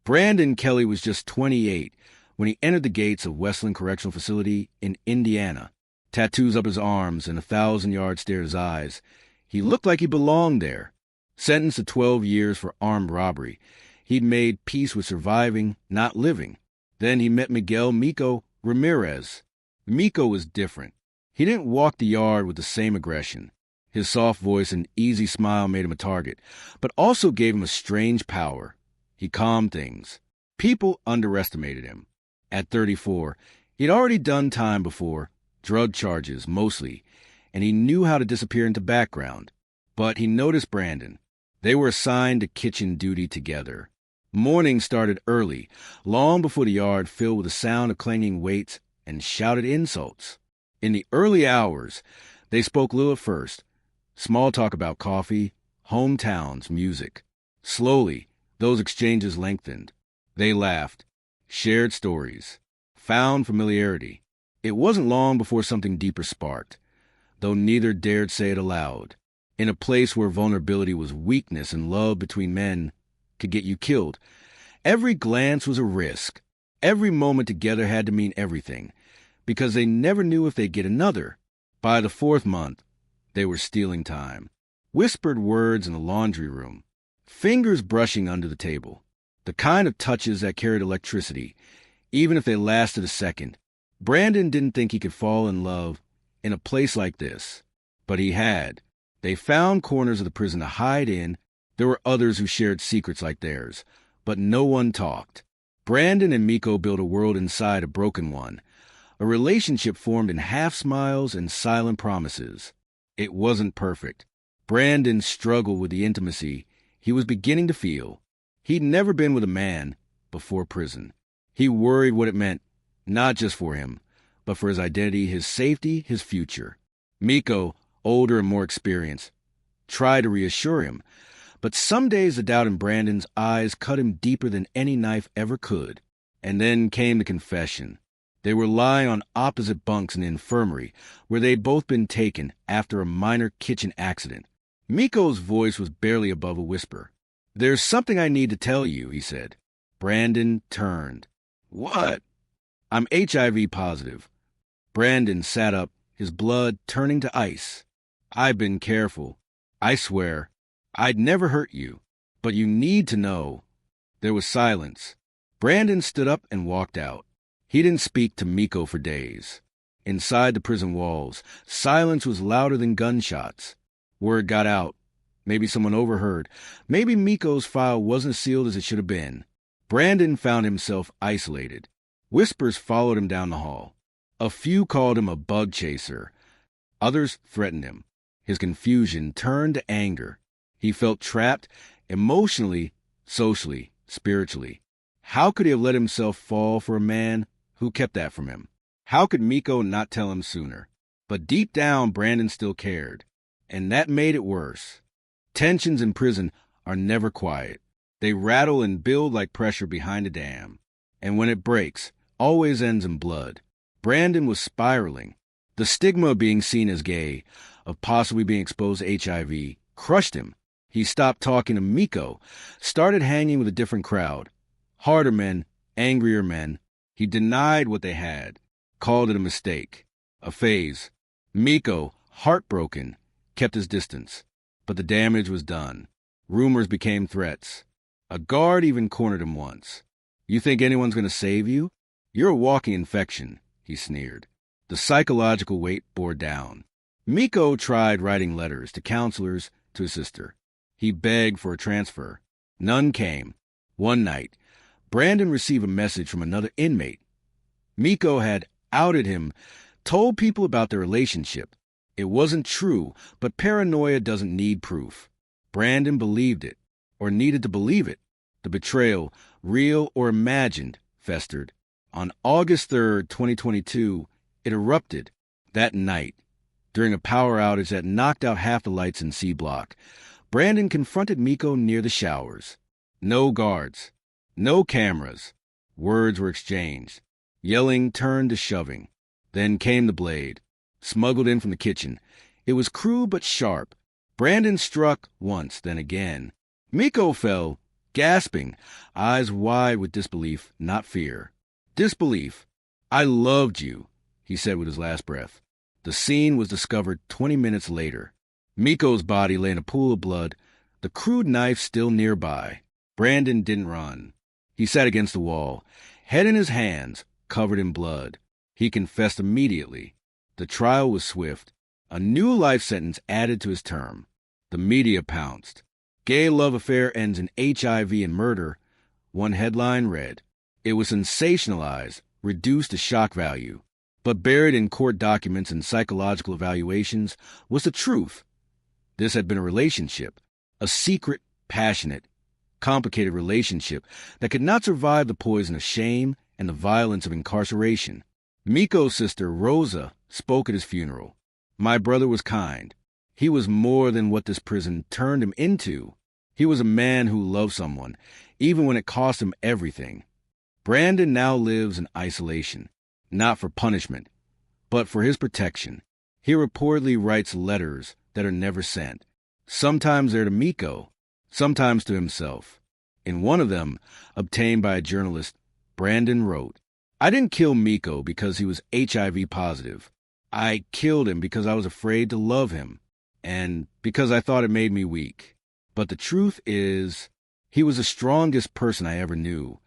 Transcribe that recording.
Brandon Kelly was just 28 when he entered the gates of Westland Correctional Facility in Indiana. Tattoos up his arms and a 1,000-yard stare at his eyes. He looked like he belonged there. Sentenced to 12 years for armed robbery, he'd made peace with surviving, not living. Then he met Miguel Miko Ramirez. Miko was different. He didn't walk the yard with the same aggression. His soft voice and easy smile made him a target, but also gave him a strange power. He calmed things. People underestimated him. At 34, he'd already done time before, drug charges mostly, and he knew how to disappear into background. But he noticed Brandon. They were assigned to kitchen duty together. Morning started early, long before the yard filled with the sound of clanging weights and shouted insults. In the early hours, they spoke little at first. Small talk about coffee, hometowns, music. Slowly, those exchanges lengthened. They laughed, shared stories, found familiarity. It wasn't long before something deeper sparked, though neither dared say it aloud. In a place where vulnerability was weakness and love between men could get you killed, every glance was a risk. Every moment together had to mean everything, because they never knew if they'd get another. By the 4th month, they were stealing time. Whispered words in the laundry room, fingers brushing under the table, the kind of touches that carried electricity, even if they lasted a second. Brandon didn't think he could fall in love in a place like this, but he had. They found corners of the prison to hide in. There were others who shared secrets like theirs, but no one talked. Brandon and Miko built a world inside a broken one, a relationship formed in half smiles and silent promises. It wasn't perfect. Brandon struggled with the intimacy he was beginning to feel. He'd never been with a man before prison. He worried what it meant, not just for him, but for his identity, his safety, his future. Miko, older and more experienced, tried to reassure him, but some days the doubt in Brandon's eyes cut him deeper than any knife ever could. And then came the confession. They were lying on opposite bunks in the infirmary, where they'd both been taken after a minor kitchen accident. Miko's voice was barely above a whisper. "There's something I need to tell you," he said. Brandon turned. "What?" "I'm HIV positive." Brandon sat up, his blood turning to ice. "I've been careful. I swear, I'd never hurt you. But you need to know." There was silence. Brandon stood up and walked out. He didn't speak to Miko for days. Inside the prison walls, silence was louder than gunshots. Word got out. Maybe someone overheard. Maybe Miko's file wasn't sealed as it should have been. Brandon found himself isolated. Whispers followed him down the hall. A few called him a bug chaser. Others threatened him. His confusion turned to anger. He felt trapped emotionally, socially, spiritually. How could he have let himself fall for a man who kept that from him? How could Miko not tell him sooner? But deep down, Brandon still cared. And that made it worse. Tensions in prison are never quiet. They rattle and build like pressure behind a dam. And when it breaks, always ends in blood. Brandon was spiraling. The stigma of being seen as gay, of possibly being exposed to HIV, crushed him. He stopped talking to Miko, started hanging with a different crowd. Harder men, angrier men. He denied what they had, called it a mistake, a phase. Miko, heartbroken, kept his distance. But the damage was done. Rumors became threats. A guard even cornered him once. "You think anyone's going to save you? You're a walking infection," he sneered. The psychological weight bore down. Miko tried writing letters to counselors, to his sister. He begged for a transfer. None came. One night, Brandon received a message from another inmate. Miko had outed him, told people about their relationship. It wasn't true, but paranoia doesn't need proof. Brandon believed it, or needed to believe it. The betrayal, real or imagined, festered. On August 3rd, 2022, it erupted. That night, during a power outage that knocked out half the lights in C Block, Brandon confronted Miko near the showers. No guards. No cameras. Words were exchanged. Yelling turned to shoving. Then came the blade, smuggled in from the kitchen. It was crude but sharp. Brandon struck once, then again. Miko fell, gasping, eyes wide with disbelief, not fear. Disbelief. "I loved you," he said with his last breath. The scene was discovered 20 minutes later. Miko's body lay in a pool of blood, the crude knife still nearby. Brandon didn't run. He sat against the wall, head in his hands, covered in blood. He confessed immediately. The trial was swift. A new life sentence added to his term. The media pounced. "Gay love affair ends in HIV and murder." One headline read. It was sensationalized, reduced to shock value. But buried in court documents and psychological evaluations was the truth. This had been a relationship, a secret, passionate, complicated relationship that could not survive the poison of shame and the violence of incarceration. Miko's sister, Rosa, spoke at his funeral. "My brother was kind. He was more than what this prison turned him into. He was a man who loved someone, even when it cost him everything." Brandon now lives in isolation, not for punishment, but for his protection. He reportedly writes letters that are never sent. Sometimes they're to Miko, sometimes to himself. In one of them, obtained by a journalist, Brandon wrote, "I didn't kill Miko because he was HIV positive. I killed him because I was afraid to love him, and because I thought it made me weak. But the truth is, he was the strongest person I ever knew,